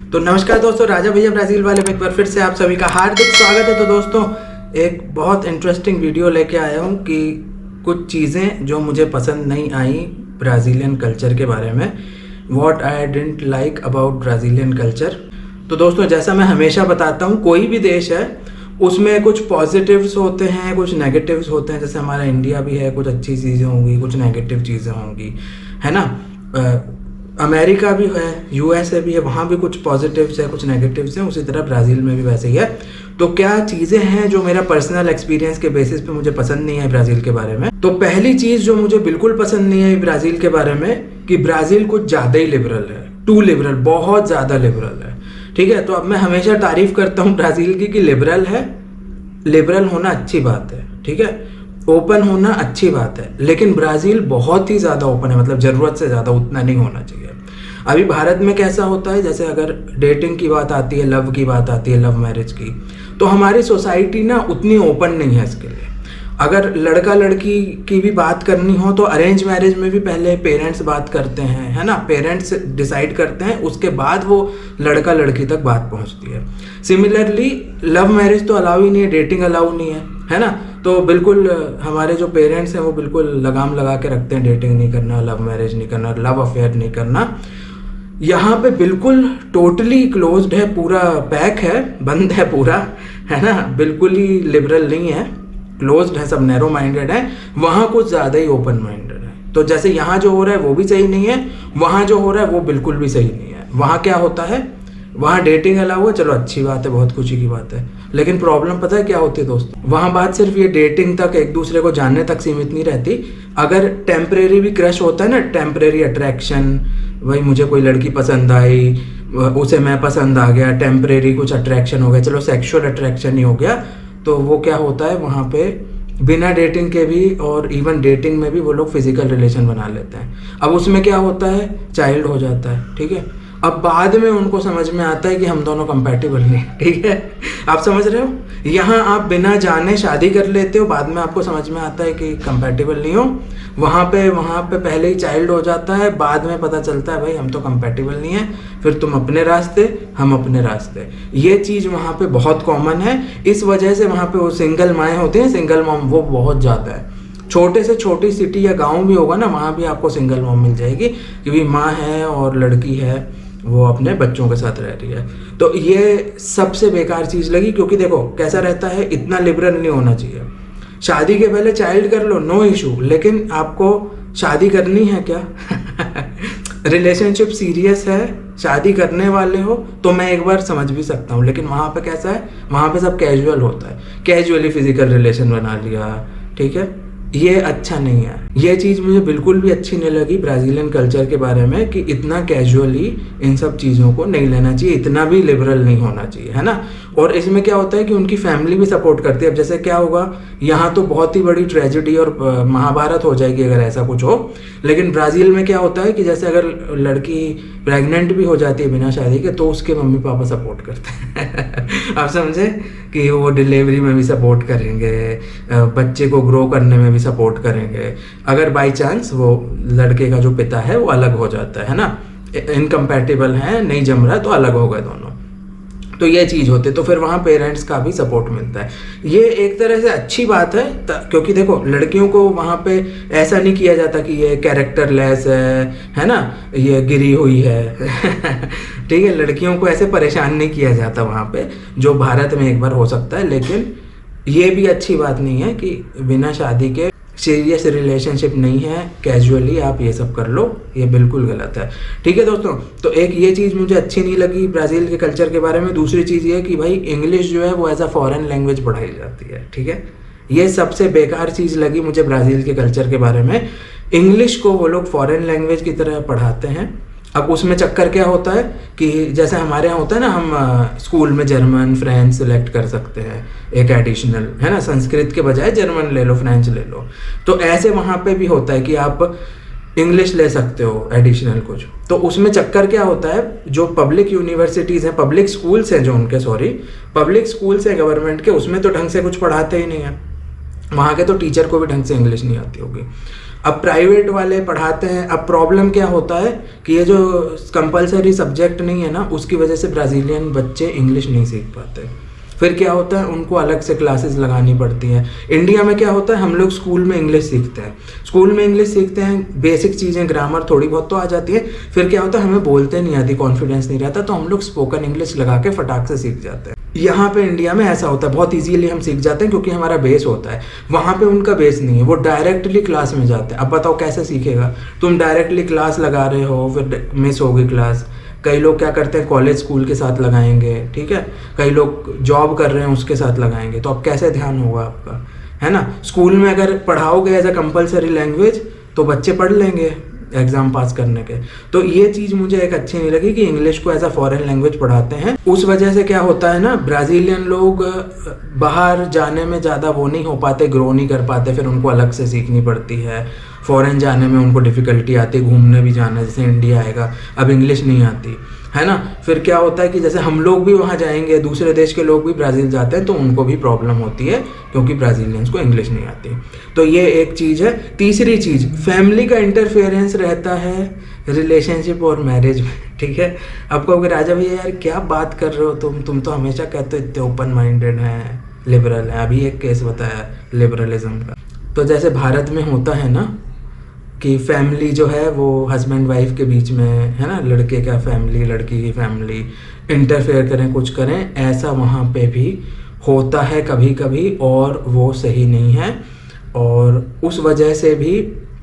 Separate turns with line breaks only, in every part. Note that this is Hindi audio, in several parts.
तो नमस्कार दोस्तों, राजा भैया ब्राज़ील वाले में एक बार फिर से आप सभी का हार्दिक स्वागत है। तो दोस्तों, एक बहुत इंटरेस्टिंग वीडियो लेके आया हूँ कि कुछ चीज़ें जो मुझे पसंद नहीं आई ब्राज़ीलियन कल्चर के बारे में, what I didn't like about Brazilian culture. तो दोस्तों, जैसा मैं हमेशा बताता हूँ, कोई भी देश है उसमें कुछ पॉजिटिव्स होते हैं, कुछ नेगेटिव्स होते हैं। जैसे हमारा इंडिया भी है, कुछ अच्छी चीज़ें होंगी, कुछ नेगेटिव चीज़ें होंगी, है ना। अमेरिका भी है, यूएसए भी है, वहाँ भी कुछ पॉजिटिव्स है, कुछ नेगेटिव्स हैं। उसी तरह ब्राज़ील में भी वैसे ही है। तो क्या चीज़ें हैं जो मेरा पर्सनल एक्सपीरियंस के बेसिस पे मुझे पसंद नहीं है ब्राज़ील के बारे में। तो पहली चीज़ जो मुझे बिल्कुल पसंद नहीं आई ब्राज़ील के बारे में कि ब्राज़ील कुछ ज़्यादा ही लिबरल है, टू लिबरल, बहुत ज़्यादा लिबरल है। ठीक है, तो अब मैं हमेशा तारीफ़ करता हूँ ब्राज़ील की कि लिबरल है, लिबरल होना अच्छी बात है, ठीक है, ओपन होना अच्छी बात है। लेकिन ब्राज़ील बहुत ही ज़्यादा ओपन है, मतलब ज़रूरत से ज़्यादा, उतना नहीं होना चाहिए। अभी भारत में कैसा होता है, जैसे अगर डेटिंग की बात आती है, लव की बात आती है, लव मैरिज की, तो हमारी सोसाइटी ना उतनी ओपन नहीं है इसके लिए। अगर लड़का लड़की की भी बात करनी हो तो अरेंज मैरिज में भी पहले पेरेंट्स बात करते हैं, है ना, पेरेंट्स डिसाइड करते हैं, उसके बाद वो लड़का लड़की तक बात पहुंचती है। सिमिलरली लव मैरिज तो अलाउ ही नहीं है, डेटिंग अलाउ नहीं है ना। तो बिल्कुल हमारे जो पेरेंट्स हैं वो बिल्कुल लगाम लगा के रखते हैं, डेटिंग नहीं करना, लव मैरिज नहीं करना, लव अफेयर नहीं करना। यहाँ पे बिल्कुल टोटली क्लोज्ड है, पूरा पैक है, बंद है पूरा, है ना, बिल्कुल ही लिबरल नहीं है, क्लोज्ड है, सब नैरो माइंडेड है। वहाँ कुछ ज़्यादा ही ओपन माइंडेड है। तो जैसे यहाँ जो हो रहा है वो भी सही नहीं है, वहाँ जो हो रहा है वो बिल्कुल भी सही नहीं है। वहाँ क्या होता है, वहाँ डेटिंग अलाउ है, चलो अच्छी बात है, बहुत खुशी की बात है। लेकिन प्रॉब्लम पता है क्या होती है दोस्तों, वहाँ बात सिर्फ ये डेटिंग तक, एक दूसरे को जानने तक सीमित नहीं रहती। अगर टेम्परेरी भी क्रश होता है ना, टेम्परेरी अट्रैक्शन, वही मुझे कोई लड़की पसंद आई, उसे मैं पसंद आ गया, टेम्परेरी कुछ अट्रैक्शन हो गया, चलो सेक्सुअल अट्रैक्शन ही हो गया, तो वो क्या होता है वहाँ पे बिना डेटिंग के भी, और इवन डेटिंग में भी वो लोग फिजिकल रिलेशन बना लेते हैं। अब उसमें क्या होता है, चाइल्ड हो जाता है, ठीक है। अब बाद में उनको समझ में आता है कि हम दोनों कंपैटिबल नहीं, ठीक है, आप समझ रहे हो। यहाँ आप बिना जाने शादी कर लेते हो, बाद में आपको समझ में आता है कि कंपैटिबल नहीं हो। वहाँ पे पहले ही चाइल्ड हो जाता है, बाद में पता चलता है भाई हम तो कंपैटिबल नहीं है, फिर तुम अपने रास्ते, हम अपने रास्ते। ये चीज़ वहाँ पे बहुत कॉमन है। इस वजह से वहाँ पे वो सिंगल माएँ होती हैं, सिंगल मॉम, वो बहुत ज़्यादा है। छोटे से छोटी सिटी या गाँव भी होगा ना, वहाँ भी आपको सिंगल मॉम मिल जाएगी, क्योंकि माँ है और लड़की है, वो अपने बच्चों के साथ रह रही है। तो ये सबसे बेकार चीज़ लगी, क्योंकि देखो कैसा रहता है, इतना लिबरल नहीं होना चाहिए। शादी के पहले चाइल्ड कर लो, नो इशू, लेकिन आपको शादी करनी है क्या रिलेशनशिप सीरियस है, शादी करने वाले हो तो मैं एक बार समझ भी सकता हूँ। लेकिन वहाँ पे कैसा है, वहाँ पे सब कैजुअल होता है, कैजुअली फिजिकल रिलेशन बना लिया, ठीक है, ये अच्छा नहीं है। ये चीज़ मुझे बिल्कुल भी अच्छी नहीं लगी ब्राज़ीलियन कल्चर के बारे में, कि इतना कैजुअली इन सब चीज़ों को नहीं लेना चाहिए, इतना भी लिबरल नहीं होना चाहिए, है ना। और इसमें क्या होता है कि उनकी फैमिली भी सपोर्ट करती है। अब जैसे क्या होगा, यहाँ तो बहुत ही बड़ी ट्रेजिडी और महाभारत हो जाएगी अगर ऐसा कुछ हो। लेकिन ब्राज़ील में क्या होता है कि जैसे अगर लड़की प्रेग्नेंट भी हो जाती है बिना शादी के, तो उसके मम्मी पापा सपोर्ट करते हैं आप समझे, कि वो डिलीवरी में भी सपोर्ट करेंगे, बच्चे को ग्रो करने में भी सपोर्ट करेंगे, अगर बाई चांस वो लड़के का जो पिता है वो अलग हो जाता है ना, इनकम्पैटिबल है, नहीं जम रहा, तो अलग हो गए दोनों, तो ये चीज़ होती है। तो फिर वहाँ पेरेंट्स का भी सपोर्ट मिलता है। ये एक तरह से अच्छी बात है, क्योंकि देखो लड़कियों को वहाँ पे ऐसा नहीं किया जाता कि ये कैरेक्टर लेस है ना, ये गिरी हुई है ठीक है, लड़कियों को ऐसे परेशान नहीं किया जाता वहाँ पे, जो भारत में एक बार हो सकता है। लेकिन ये भी अच्छी बात नहीं है कि बिना शादी के सीरियस रिलेशनशिप नहीं है, कैजुअली आप ये सब कर लो, ये बिल्कुल गलत है, ठीक है दोस्तों। तो एक ये चीज़ मुझे अच्छी नहीं लगी ब्राज़ील के कल्चर के बारे में। दूसरी चीज़ ये कि भाई इंग्लिश जो है वो एज अ फॉरेन लैंग्वेज पढ़ाई जाती है, ठीक है, ये सबसे बेकार चीज़ लगी मुझे ब्राज़ील के कल्चर के बारे में। इंग्लिश को वो लोग फॉरेन लैंग्वेज की तरह पढ़ाते हैं। अब उसमें चक्कर क्या होता है कि जैसे हमारे यहाँ होता है ना, हम स्कूल में जर्मन फ्रेंच सेलेक्ट कर सकते हैं, एक एडिशनल, है ना, संस्कृत के बजाय जर्मन ले लो, फ्रेंच ले लो। तो ऐसे वहाँ पे भी होता है कि आप इंग्लिश ले सकते हो एडिशनल कुछ। तो उसमें चक्कर क्या होता है, जो पब्लिक यूनिवर्सिटीज़ हैं, पब्लिक स्कूल्स हैं जो उनके, पब्लिक स्कूल्स हैं गवर्नमेंट के, उसमें तो ढंग से कुछ पढ़ाते ही नहीं है। वहाँ के तो टीचर को भी ढंग से इंग्लिश नहीं आती होगी। अब प्राइवेट वाले पढ़ाते हैं। अब प्रॉब्लम क्या होता है कि ये जो कंपलसरी सब्जेक्ट नहीं है ना, उसकी वजह से ब्राज़ीलियन बच्चे इंग्लिश नहीं सीख पाते। फिर क्या होता है, उनको अलग से क्लासेस लगानी पड़ती हैं। इंडिया में क्या होता है, हम लोग स्कूल में इंग्लिश सीखते हैं, स्कूल में इंग्लिश सीखते हैं, बेसिक चीज़ें ग्रामर थोड़ी बहुत तो आ जाती है। फिर क्या होता है, हमें बोलते नहीं आती, कॉन्फिडेंस नहीं रहता, तो हम लोग स्पोकन इंग्लिश लगा के फटाक से सीख जाते हैं। यहाँ पे इंडिया में ऐसा होता है, बहुत इजीली हम सीख जाते हैं क्योंकि हमारा बेस होता है। वहाँ पे उनका बेस नहीं है, वो डायरेक्टली क्लास में जाते हैं। अब बताओ कैसे सीखेगा? तुम डायरेक्टली क्लास लगा रहे हो, फिर मिस होगी क्लास। कई लोग क्या करते हैं, कॉलेज स्कूल के साथ लगाएंगे, ठीक है, कई लोग जॉब कर रहे हैं उसके साथ लगाएंगे, तो अब कैसे ध्यान होगा आपका, है ना? स्कूल में अगर पढ़ाओगे एज अ कंपलसरी लैंग्वेज तो बच्चे पढ़ लेंगे एग्जाम पास करने के। तो ये चीज़ मुझे एक अच्छी नहीं लगी कि इंग्लिश को एज अ फॉरेन लैंग्वेज पढ़ाते हैं। उस वजह से क्या होता है ना, ब्राज़ीलियन लोग बाहर जाने में ज़्यादा वो नहीं हो पाते, ग्रो नहीं कर पाते, फिर उनको अलग से सीखनी पड़ती है। फॉरेन जाने में उनको डिफ़िकल्टी आती है, घूमने भी जाना, जैसे इंडिया आएगा, अब इंग्लिश नहीं आती है ना। फिर क्या होता है कि जैसे हम लोग भी वहाँ जाएंगे, दूसरे देश के लोग भी ब्राज़ील जाते हैं, तो उनको भी प्रॉब्लम होती है क्योंकि ब्राज़ीलियंस को इंग्लिश नहीं आती। तो ये एक चीज़ है। तीसरी चीज़, फैमिली का इंटरफेरेंस रहता है रिलेशनशिप और मैरिज में, ठीक है। अब कहोगे राजा भैया यार क्या बात कर रहे हो तुम तो हमेशा कहते हो इतने ओपन माइंडेड हैं, लिबरल हैं। अभी एक केस बताया लिबरलिज्म का। तो जैसे भारत में होता है ना कि फैमिली जो है वो हस्बैंड वाइफ के बीच में है ना, लड़के का फैमिली लड़की की फैमिली इंटरफेयर करें, कुछ करें, ऐसा वहाँ पे भी होता है कभी कभी, और वो सही नहीं है, और उस वजह से भी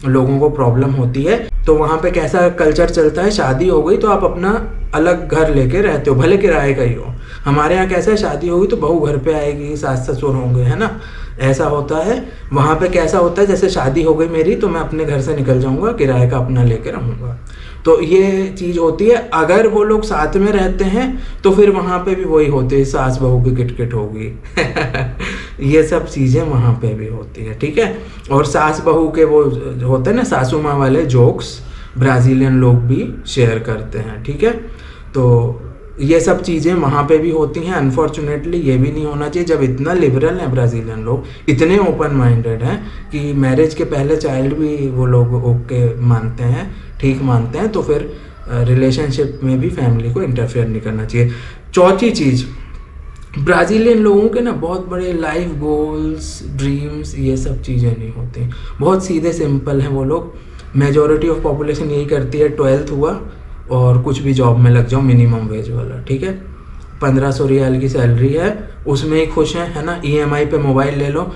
लोगों को प्रॉब्लम होती है। तो वहाँ पे कैसा कल्चर चलता है, शादी हो गई तो आप अपना अलग घर लेके रहते हो, भले किराए का ही हो। हमारे यहाँ कैसा है, शादी होगी तो बहू घर पे आएगी, सास ससुर होंगे, है ना, ऐसा होता है। वहाँ पे कैसा होता है, जैसे शादी हो गई मेरी तो मैं अपने घर से निकल जाऊँगा, किराए का अपना लेके रहूँगा। तो ये चीज़ होती है। अगर वो लोग साथ में रहते हैं तो फिर वहाँ पे भी वही होती है, सास बहू की किटकिट होगी ये सब चीज़ें वहाँ पे भी होती है, ठीक है। और सास बहू के वो होते हैं ना सासू माँ वाले जोक्स, ब्राज़ीलियन लोग भी शेयर करते हैं, ठीक है। तो ये सब चीज़ें वहाँ पे भी होती हैं। अनफॉर्चुनेटली ये भी नहीं होना चाहिए। जब इतना लिबरल हैं ब्राज़ीलियन लोग, इतने ओपन माइंडेड हैं कि मैरिज के पहले चाइल्ड भी वो लोग ओके मानते हैं, ठीक मानते हैं, तो फिर रिलेशनशिप में भी फैमिली को इंटरफेयर नहीं करना चाहिए। चौथी चीज़, ब्राज़ीलियन लोगों के ना बहुत बड़े लाइफ गोल्स, ड्रीम्स, ये सब चीज़ें नहीं होती। बहुत सीधे सिंपल हैं वो लोग। मेजॉरिटी ऑफ पॉपुलेशन यही करती है, 12th हुआ और कुछ भी जॉब में लग जाओ, मिनिमम वेज वाला, ठीक है। 1500 रियाल की सैलरी है, उसमें ही खुश हैं, है ना। EMI पे मोबाइल ले लो।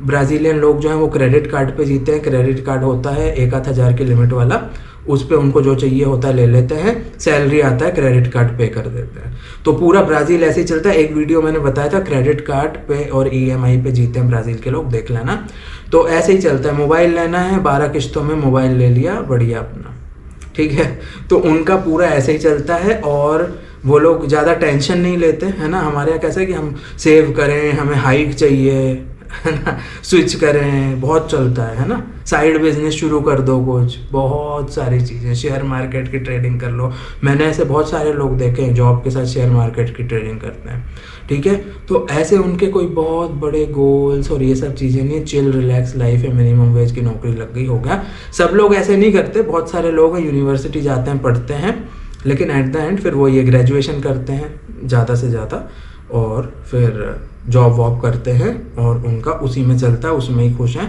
ब्राज़ीलियन लोग जो हैं वो क्रेडिट कार्ड पे जीते हैं। क्रेडिट कार्ड होता है 1,000 की लिमिट वाला, उस पे उनको जो चाहिए होता है ले लेते हैं, सैलरी आता है क्रेडिट कार्ड पे कर देते हैं। तो पूरा ब्राज़ील ऐसे ही चलता है। एक वीडियो मैंने बताया था, क्रेडिट कार्ड पे और EMI पे जीते हैं ब्राज़ील के लोग, देख लेना। तो ऐसे ही चलता है, मोबाइल लेना है 12 किस्तों में मोबाइल ले लिया, बढ़िया अपना, ठीक है। तो उनका पूरा ऐसे ही चलता है और वो लोग ज़्यादा टेंशन नहीं लेते, है ना। हमारे यहाँ कैसा है कि हम सेव करें, हमें हाइक चाहिए, है ना, स्विच करें, बहुत चलता है ना। साइड बिजनेस शुरू कर दो, कुछ बहुत सारी चीज़ें, शेयर मार्केट की ट्रेडिंग कर लो। मैंने ऐसे बहुत सारे लोग देखे हैं जॉब के साथ शेयर मार्केट की ट्रेडिंग करते हैं, ठीक है। तो ऐसे उनके कोई बहुत बड़े गोल्स और ये सब चीज़ें नहीं। चिल रिलैक्स लाइफ है, मिनिमम वेज की नौकरी लग गई, हो गया। सब लोग ऐसे नहीं करते, बहुत सारे लोग हैं यूनिवर्सिटी जाते हैं, पढ़ते हैं, लेकिन एट द एंड फिर वो ये ग्रेजुएशन करते हैं ज़्यादा से ज़्यादा, और फिर जॉब वॉब करते हैं और उनका उसी में चलता है, उसमें ही खुश हैं।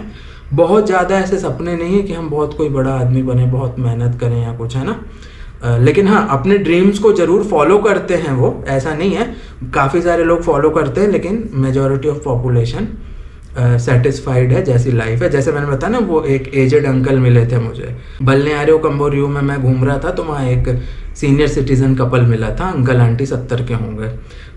बहुत ज़्यादा ऐसे सपने नहीं है कि हम बहुत कोई बड़ा आदमी बने, बहुत मेहनत करें या कुछ, है ना। लेकिन हाँ, अपने ड्रीम्स को ज़रूर फॉलो करते हैं वो, ऐसा नहीं है। काफ़ी सारे लोग फॉलो करते हैं, लेकिन मेजॉरिटी ऑफ पॉपुलेशन सेटिस्फाइड है जैसी लाइफ है। जैसे मैंने बताया ना, वो एक एजेड अंकल मिले थे मुझे बल्नेआरियो कम्बोरियो में, मैं घूम रहा था तो वहाँ एक सीनियर सिटीज़न कपल मिला था। अंकल आंटी 70 के होंगे।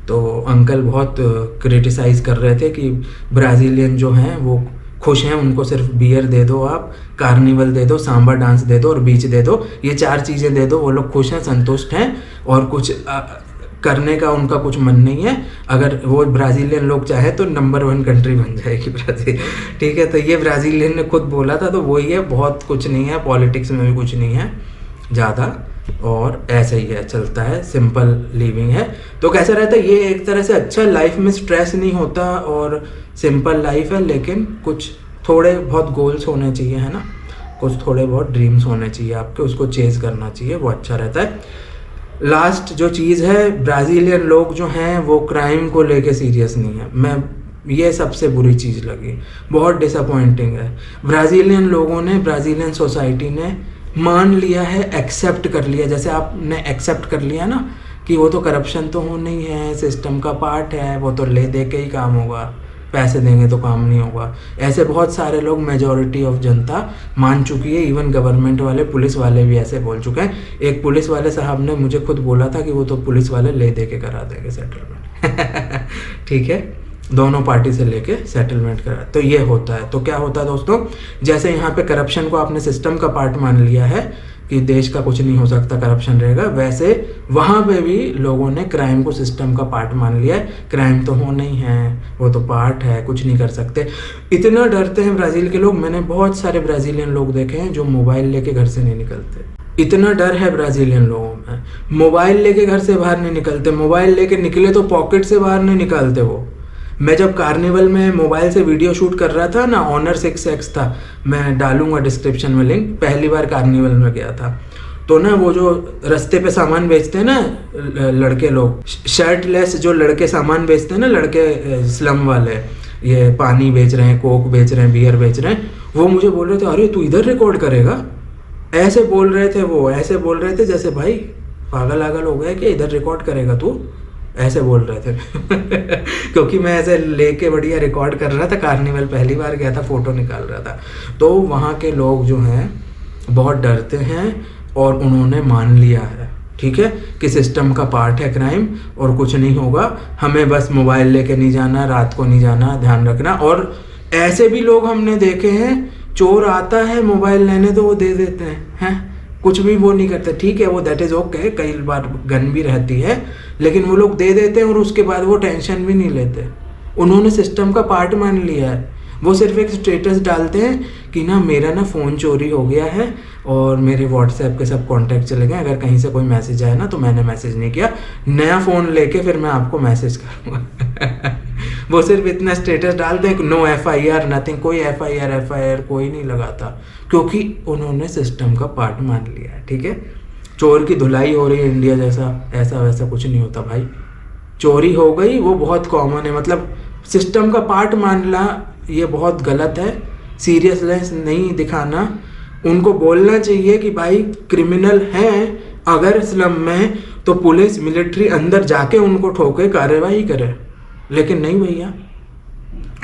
तो अंकल बहुत क्रिटिसाइज़ कर रहे थे कि ब्राज़ीलियन जो हैं वो खुश हैं, उनको सिर्फ बियर दे दो, आप कार्निवल दे दो, सांबा डांस दे दो और बीच दे दो, ये 4 चीज़ें दे दो, वो लोग खुश हैं, संतुष्ट हैं, और कुछ करने का उनका कुछ मन नहीं है। अगर वो ब्राज़ीलियन लोग चाहे तो नंबर 1 कंट्री बन जाएगी ब्राज़ील, ठीक है। तो ये ब्राज़ीलियन ने खुद बोला था, तो वही है, बहुत कुछ नहीं है, पॉलिटिक्स में भी कुछ नहीं है ज़्यादा, और ऐसे ही है, चलता है, सिंपल लिविंग है। तो कैसा रहता है ये, एक तरह से अच्छा, लाइफ में स्ट्रेस नहीं होता और सिंपल लाइफ है, लेकिन कुछ थोड़े बहुत गोल्स होने चाहिए, है ना। कुछ थोड़े बहुत ड्रीम्स होने चाहिए आपके, उसको चेज़ करना चाहिए, वो अच्छा रहता है। लास्ट जो चीज़ है, ब्राज़ीलियन लोग जो हैं वो क्राइम को लेके सीरियस नहीं है। मैं ये सबसे बुरी चीज़ लगी, बहुत डिसअपॉइंटिंग है। ब्राज़ीलियन लोगों ने, ब्राज़ीलियन सोसाइटी ने मान लिया है, एक्सेप्ट कर लिया, जैसे आपने एक्सेप्ट कर लिया ना कि वो तो करप्शन तो होना ही है, सिस्टम का पार्ट है, वो तो ले दे के ही काम होगा, पैसे देंगे तो काम नहीं होगा। ऐसे बहुत सारे लोग, मेजॉरिटी ऑफ जनता मान चुकी है, इवन गवर्नमेंट वाले, पुलिस वाले भी ऐसे बोल चुके हैं। एक पुलिस वाले साहब ने मुझे खुद बोला था कि वो तो पुलिस वाले ले दे के करा देंगे सेटलमेंट। ठीक है, दोनों पार्टी से लेके सेटलमेंट करा। तो ये होता है। तो क्या होता है दोस्तों, जैसे यहाँ पे करप्शन को आपने सिस्टम का पार्ट मान लिया है कि देश का कुछ नहीं हो सकता, करप्शन रहेगा, वैसे वहाँ पे भी लोगों ने क्राइम को सिस्टम का पार्ट मान लिया है। क्राइम तो होना ही है, वो तो पार्ट है, कुछ नहीं कर सकते। इतना डरते हैं ब्राज़ील के लोग। मैंने बहुत सारे ब्राज़ीलियन लोग देखे हैं जो मोबाइल लेके घर से नहीं निकलते। इतना डर है ब्राज़ीलियन लोगों में, मोबाइल लेके घर से बाहर नहीं निकलते। मोबाइल लेके निकले तो पॉकेट से बाहर नहीं निकालते वो। मैं जब कार्निवल में मोबाइल से वीडियो शूट कर रहा था ना, ऑनर 6X था, मैं डालूंगा डिस्क्रिप्शन में लिंक। पहली बार कार्निवल में गया था तो ना, वो जो रास्ते पे सामान बेचते हैं ना लड़के लोग, शर्टलेस जो लड़के सामान बेचते हैं ना, लड़के स्लम वाले, ये पानी बेच रहे हैं, कोक बेच रहे हैं, बियर बेच रहे हैं, वो मुझे बोल रहे थे, अरे तू इधर रिकॉर्ड करेगा। ऐसे बोल रहे थे वो, ऐसे बोल रहे थे जैसे भाई पागल आगल हो गया कि इधर रिकॉर्ड करेगा तू, ऐसे बोल रहे थे। क्योंकि मैं ऐसे लेके बढ़िया रिकॉर्ड कर रहा था, कार्निवल पहली बार गया था, फ़ोटो निकाल रहा था। तो वहाँ के लोग जो हैं बहुत डरते हैं और उन्होंने मान लिया है, ठीक है, कि सिस्टम का पार्ट है क्राइम और कुछ नहीं होगा, हमें बस मोबाइल लेके नहीं जाना, रात को नहीं जाना, ध्यान रखना। और ऐसे भी लोग हमने देखे हैं, चोर आता है मोबाइल लेने तो वो दे देते हैं, कुछ भी वो नहीं करते, ठीक है, वो दैट इज़ ओके। कई बार गन भी रहती है, लेकिन वो लोग दे देते हैं और उसके बाद वो टेंशन भी नहीं लेते। उन्होंने सिस्टम का पार्ट मान लिया है। वो सिर्फ एक स्टेटस डालते हैं कि ना मेरा ना फ़ोन चोरी हो गया है और मेरे व्हाट्सएप के सब कॉन्टैक्ट चले गए, अगर कहीं से कोई मैसेज आया ना तो मैंने मैसेज नहीं किया, नया फ़ोन लेके फिर मैं आपको मैसेज करूँगा। वो सिर्फ इतना स्टेटस डालते हैं, नो FIR नथिंग, कोई FIR कोई नहीं लगाता, क्योंकि उन्होंने सिस्टम का पार्ट मान लिया है, ठीक है। चोर की धुलाई हो रही है इंडिया जैसा, ऐसा वैसा कुछ नहीं होता भाई। चोरी हो गई वो बहुत कॉमन है, मतलब सिस्टम का पार्ट मानना ये बहुत गलत है। सीरियसनेस नहीं दिखाना, उनको बोलना चाहिए कि भाई क्रिमिनल हैं अगर स्लम में तो पुलिस मिलिट्री अंदर जाके उनको ठोके, कार्रवाई करे। लेकिन नहीं भैया,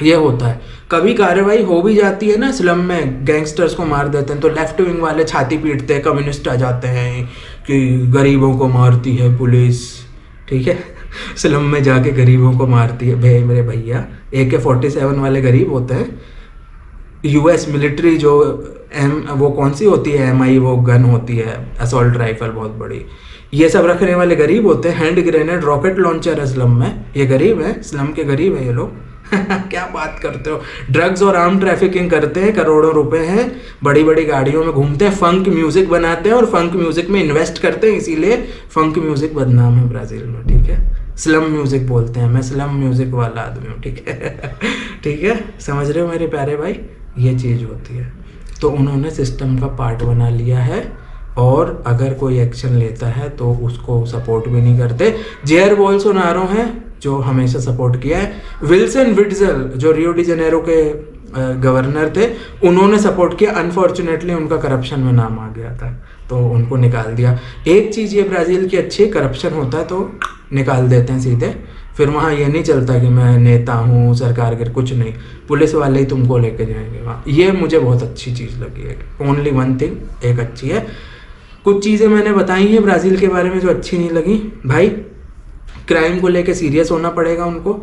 ये होता है। कभी कार्रवाई हो भी जाती है ना, स्लम में गैंगस्टर्स को मार देते हैं तो लेफ्ट विंग वाले छाती पीटते हैं, कम्युनिस्ट आ जाते हैं कि गरीबों को मारती है पुलिस, ठीक है। स्लम में जाके गरीबों को मारती है। भाई मेरे भैया, AK-47 वाले गरीब होते हैं। US मिलिट्री जो वो कौन सी होती है, MI, वो गन होती है, असॉल्ट राइफल बहुत बड़ी, ये सब रखने वाले गरीब होते हैं। हैंड ग्रेनेड, रॉकेट लॉन्चर है स्लम में, ये गरीब है, स्लम के गरीब है ये लोग। क्या बात करते हो। ड्रग्स और आर्म ट्रैफिकिंग करते हैं, करोड़ों रुपए हैं, बड़ी बड़ी गाड़ियों में घूमते हैं, फंक म्यूजिक बनाते हैं और फंक म्यूजिक में इन्वेस्ट करते हैं, इसीलिए फंक म्यूजिक बदनाम है ब्राज़ील में, ठीक है। स्लम म्यूजिक बोलते हैं, मैं स्लम म्यूजिक वाला आदमी हूँ, ठीक है। ठीक है, समझ रहे हो मेरे प्यारे भाई, ये चीज़ होती है। तो उन्होंने सिस्टम का पार्ट बना लिया है और अगर कोई एक्शन लेता है तो उसको सपोर्ट भी नहीं करते। जेयर बोल्सोनारो हैं जो हमेशा सपोर्ट किया है। विल्सन विट्ज़ल जो रियो डी जेनेरो के गवर्नर थे, उन्होंने सपोर्ट किया। अनफॉर्चुनेटली उनका करप्शन में नाम आ गया था तो उनको निकाल दिया। एक चीज़ ये ब्राज़ील की अच्छी, करप्शन होता है तो निकाल देते हैं सीधे, फिर वहाँ ये नहीं चलता कि मैं नेता हूँ, सरकार के, कुछ नहीं, पुलिस वाले ही तुमको लेके जाएंगे वहाँ। ये मुझे बहुत अच्छी चीज़ लगी है। ओनली वन थिंग एक अच्छी है। कुछ चीज़ें मैंने बताई हैं ब्राज़ील के बारे में जो अच्छी नहीं लगी। भाई क्राइम को लेके सीरियस होना पड़ेगा उनको।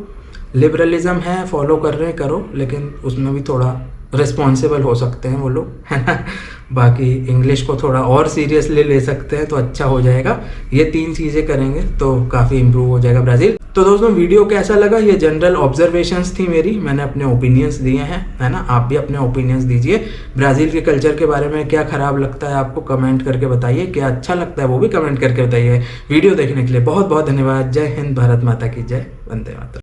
लिबरलिज्म है, फॉलो कर रहे हैं, करो, लेकिन उसमें भी थोड़ा रिस्पॉन्सिबल हो सकते हैं वो लोग, है ना। बाकी इंग्लिश को थोड़ा और सीरियसली ले सकते हैं तो अच्छा हो जाएगा। ये 3 चीज़ें करेंगे तो काफ़ी इम्प्रूव हो जाएगा ब्राज़ील। तो दोस्तों वीडियो कैसा लगा, ये जनरल ऑब्जर्वेशंस थी मेरी, मैंने अपने ओपिनियंस दिए हैं, है ना। आप भी अपने ओपिनियंस दीजिए। ब्राज़ील के कल्चर के बारे में क्या ख़राब लगता है आपको कमेंट करके बताइए, क्या अच्छा लगता है वो भी कमेंट करके बताइए। वीडियो देखने के लिए बहुत बहुत धन्यवाद। जय हिंद, भारत माता की जय, वंदे मातरम।